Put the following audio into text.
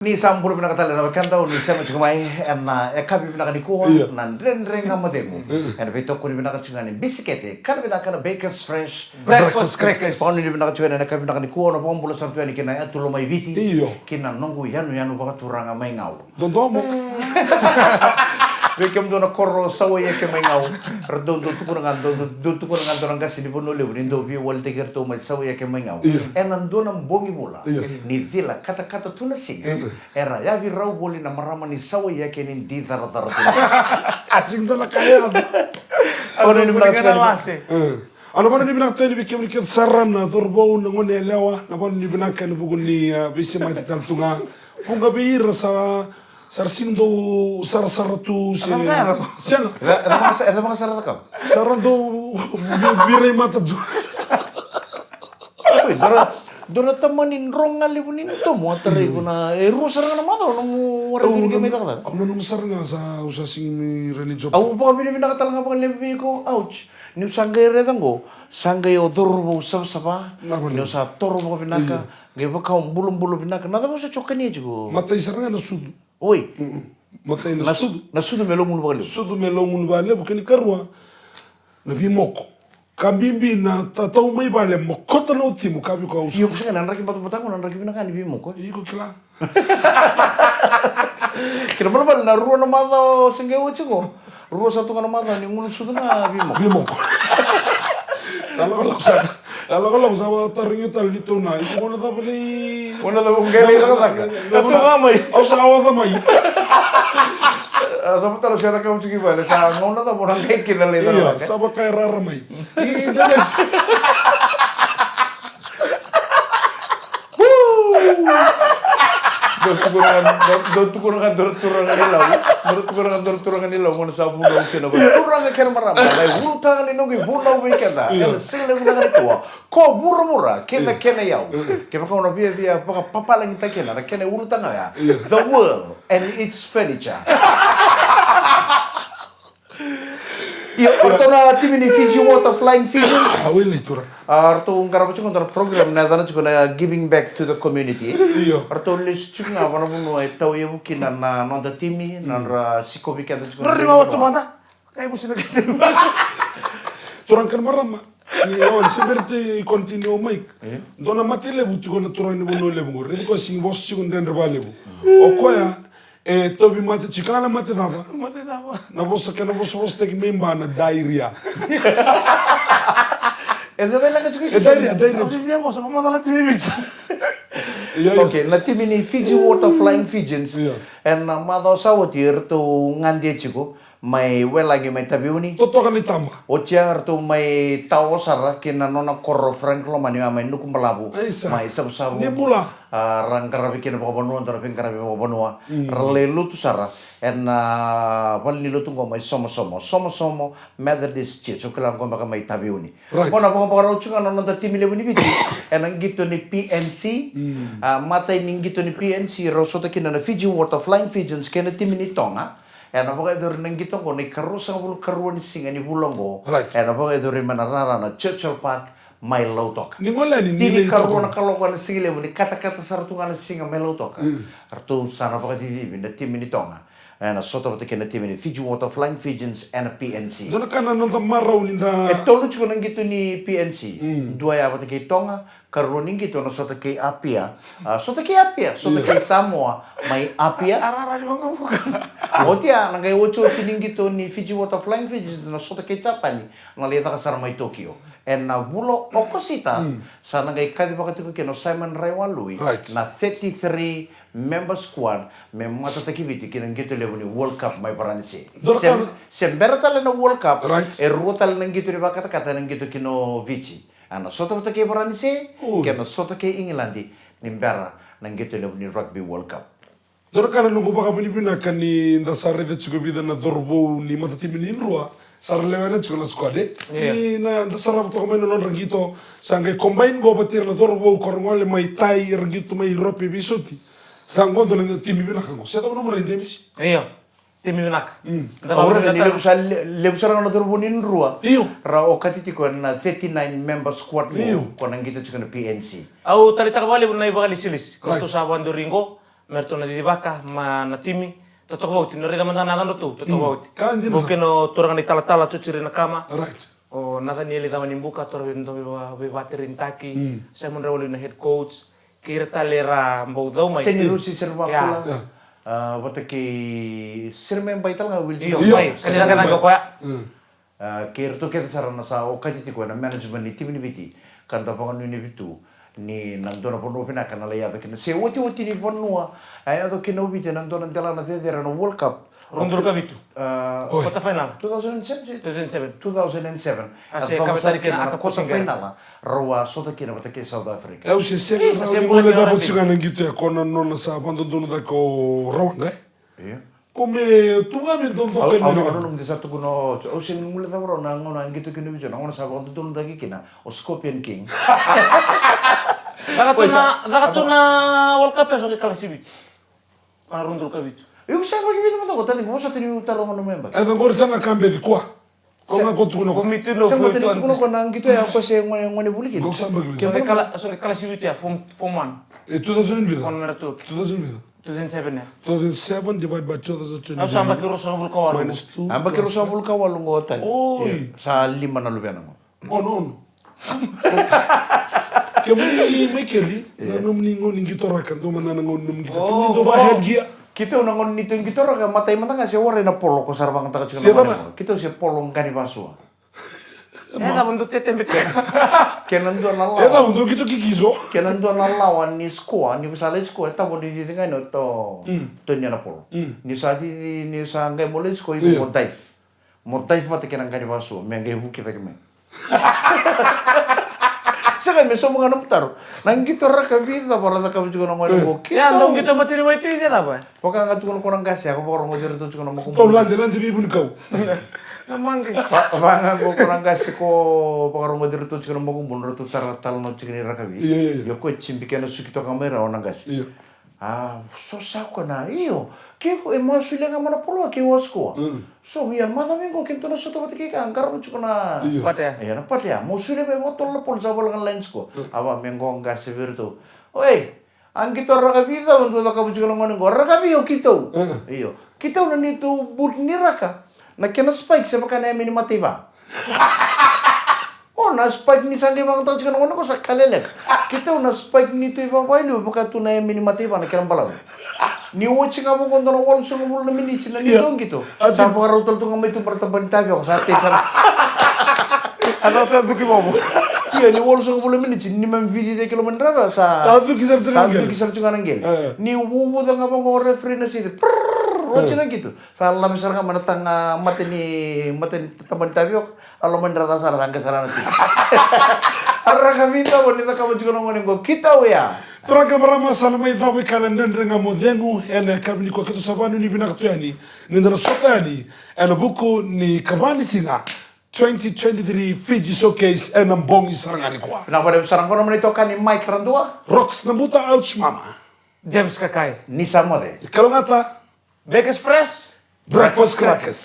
Ni sampul pinakatala na kanta ni sama chumai na ekabi pinakadikuha nan ren ngamademu. And pito ko ni pinakachungan ni bisikete kan pinakana bakers fresh breakfast crackers. Paano ni pinakachungan na ekabi pinakadikuha na pombulo sa tuwa ni kina tulo may viti. Kina nongu yanu baka turanga may ngaw. Dondomo. Welcome to na korro sawa ya ke may ngaw. Don tuko na ngando kasi di puno lebu nindo vi wal tiger to may sawa ya ke may ngaw. And nando ng bongi bola. Ni vila kata tuna sing. Era ya vi raw boli na marama ni sawa ya ke ni di tara tuna. Asing doon na kaya. Ano ni pinakachungan ni? Ano ba ni binakta ni bikim ni saran na turbo na ngone lewa na ba ni binakta ni bugun ni bisi mati taltunga. Kung gabi sa sarsindo saratu si siano Ada mga sarata ka? sarando biray mata do. Uy, dora tamanin rong ngalibunin to mo atari ko na rusar nga naman no mo wala ni gamay ta. Ang nung sar nga sa usasing ni religyo. Ako pa kami nakatala nga pang lebi ko ouch. Ni sanggay redang go sanggay o durbo sa Ni sa torbo binaka. Gaya ka bulong binaka. Nada mo sa chokani jugo. Matay sar nga na sudu. Uy, Matay na sudu. nasudo melong mo ba Sudu melong bale bukani karwa. Na bimoko. Kambimbi na tataw may bale mo kota na utimo kabi ko uso. Iyo kasi nga nanrakin patong ko nanrakin binaka ni bimo ko. Iko kila. Kira mana na ruwa na mata sanggay uchi ko. Ruwa sa tunga na mata ni ngunit sudo nga bimo. Bimoko. Kalau sa taringi tal dito na, iko na tapali. Una na kung gaya ka taka. Kaso nga may. Au sa awa tamay. Dapat taruh siya ka uchi ba? Sa ngona ta mo nang kay kinalay ta. Iya, sabak kay raramay. Idanes. Tukurangan nila mo sa bulo kina ba. Tukurangan kaya marama. Dai hulutangan ni nogi bulo we kenda. El sile mo na ito. Ko mura kena yaw. Kaya ko na via papa lang ita kena na kena hulutangan ya. The world and its furniture. Iyo, orto na timi ni Fiji Water Flying Pigeons. Awil ito ra. Orto ngarapo chukon tar program na dana chukon na giving back to the community. Iyo. Orto list chukon na wana mo taw yebu kina na nonda timi na sikobi kanda chukon. Nari ma wato manda. Kaya mo sila kaya. Turang kan marama. Yon seperti continue Mike. Dona matile buti ko na turang ni bono lebu ngor. Redi ko sing boss chukon den rebalebu. Okoya tobi mate chikana mate dava. Mate dava. Na bossa que na bossa tek memba na diarrhea. Eso ve la que chukon. Diarrhea. Entonces bien vos vamos a la timi. Okay, na timi ni Fiji Water Flying Pigeons. And na mado sawotir to ngandie chiko. May welagi may tabiuni. Toto kan itamba. Ocha to may tao sara kina nona korro Franklin mani may nukum malabu. May sabu. Nebula. Rang karabi kina pabanua antara ping karabi pabanua. Ralelu tu sara. En wal nilu tu may somo Methodist Church. Okela ko maka may tabiuni. Kona pa pagaraw chunga nona timi lebu ni biti. En ang gito ni PNC. Matay ning gito ni PNC rosota kina na Fiji Water Flying Pigeons kina timi ni Tonga. Ano ba kayo nang gito ko ni karusa bulu karuan ni singa ni bulong ko. Ano ba kayo rin manarara na Churchill Park may lautok. Ni wala ni Tini karuan na kalokan na singa ni kata saratungan na singa may lautok. Arto sana ba kayo didibin na timi ni Tonga. Ano soto ba na timi ni Fiji Water Flying Pigeons and PNC. Doon ka na nung tamaraw ni da. Ito luch ko nang gito ni PNC. Dua ya ba kay Tonga. Karunin gito na sota kay Apia. Sota kay Samoa may Apia. Otia nangay ocho chining gito ni Fiji Water Flying Pigeons na sota kay Japan na lieta ka sa may Tokyo. And na bulo okosita sa nangay kadi pa katiko kino Simon Raiwalui na 33 member squad may matatakiviti kinang gito lewo ni World Cup may paranisi. Sembera tala na World Cup ruo tala nang gito ni bakata nang gito kino Vici. Ano sota mo kay paranisi kino sota kay England nimbera nang gito lewo ni Rugby World Cup. Doon ka na nung baka pinipinakan ni Ndasare de Chugabida na dorbo ni matatimi ni Rua. Sarlewa na chukala squad ni na Ndasara to kamay non ragito sangay combine go batir na dorbo korngole may tay ragito may Europe bisoti. Sango doon na timi binaka ko. Seta mo na mo rin demis. Iyo. Timi binak. Ahora ni lebusara na dorbo ni Rua. Iyo. Ra o katiti ko na 39 member squad mo ko nang gito chukana PNC. Au talita kabali na ibang lisilis. Kung to sa Wandoringo, merto na didibaka, ma na timi, totok bauti, no reda mantana natan tu, totok bauti. Kanjin. Bukan no turang ni tala-tala cuciri na kama. Right. O natan nieli tama nimbuka, tora wento be baterin taki, saya mun rawali na head coach, kira talera mbau dau mai. Senirusi serba Ya. pula. Wata ki sirmen baital nga will Iyo, Iyo. mai. Kanina ka nang koya. Kira tu kita sarana sa okati ti ko na management ni tim ni biti kan ta pangan ni bitu ni nandona pono pina kana la yada kina se woti ni vonua ay ado kina ubiti nandona tela na tedera no World Cup Rundur ka bitu. uh, Kota final. 2007 2007. 2007 Ase At kabasari kina kina na aka kota kusinga. final rawa sota kina bata ke South Africa Eu se sempre Sa não sempre le da orang botsinga nang gitu ya kona nona sa bando dono da ko rawanga. iya Come tu nga mi don do Ano ken. nung di satu kuno o sin mula ta bro na ngona gitu kina bijo na ngona sa bang tutun dagi kina o Scorpion King Daga tu na World Cup ya so kalah sibit. Kana rundur ka bitu. Yung sa pagi bito mo to tali mo sa tini utaro mo member É da gor sana kambe di kwa. Ko nga ko tu no. Komite no sa mo foi tini tu kuno ko nang gitu ya ko se ngone bulikin Go sa bagli. so kalah sibit ya form 1. E 2000 Kon vida. merto. 2000. 2007 ya. 2007 divided by 2020. Aku sampai ke Rosa Bul Kawal. Minus 2. amba kiro sa bulka walungo tali Oy. sa lima na lubiana mo Oh no. Kemuni mekeli na nomni ngoni gitora kan do manana ngoni nom gita. Kemuni do ba head gia. kita unang nito yung kita raga matay mata nga siya wari na polo ko sarabang taka Siya chika ba? na kita siya polong kani pasua Ya, tak bentuk tete betul. kenan do na É da lawan mundo gito kikizo. kenan do na lawan ni skoa ni kusala skoa tabo di di ngano to niya na polo ni sa di ni sa ngai mole skoa Yeah. mo daif mata kenan kani pasua me ngai buki ta keme Saka me somo ngano putaro nang gitu raka vida para ta kabu juga ngone ko Ya, kita dong kita mati ni mati saya tak apa. Pokoknya nggak tuh kurang kasih aku orang ngajar itu cuma mau To lande lande bi bun kaw. Memang ke. Banga ko kurang kasih ko orang ngajar itu cuma mau kumpul itu tal no cikini rakabi. Iya. Yo ko cimpike no sukito kamera orang kasih. Iya. So ko na iyo. Kiko emasuile nga mana polo ke wasko. So ya mata mengo kinto na soto batike ka angkar cuma na. Iya. Kuat ya. Ya na patya. Musule be botol na pol sabol kan lens ko. Aba mengo nga severo to. Oi, ang kito rakabi da untuk da kabu cuma ngone go rakabi yo kito. Iyo. Kito na nito bur ni raka. Na kena spike sa makana mini matiba. Oh, na spike ni sangi bang tau cuma ngone ko sa kalelek. Kito na spike ni tu iba wailu baka tu na mini matiba na kena balang. Ni watching ako kung tanong wala sa mga na minutes na nito gitu. Sa mga rutol to nga may itong partaban tabi ako sa ate sa... Ano to duki mo? Iya, ni wala sa mga minutes, ni man video de kilometer sa... Tadu kisar Tadu tsanga. kisar tsunga nanggel. Ni wuwu da nga mga referee na sito. Watching na gitu. Sa alam sa nga manatang mati ni taban tabi ako. Alam man rata sa rangka sa ranati. Arra kami ta bonita ka juga ngone go kita ya. Traga barama salama idhawe kala ndendre nga modenu ene kabini kwa kitu sabanu ni bina katu yani nindana soka yani ene buku ni kabani singa 2023 Fiji Showcase ene mbongi sarangani kwa Kenapa sarang ko naman ito ka ni Mike Randua? Rocks nambuta ouch mama James Kakai. Ni sama de. Kalangata Bekes Fresh. breakfast crackers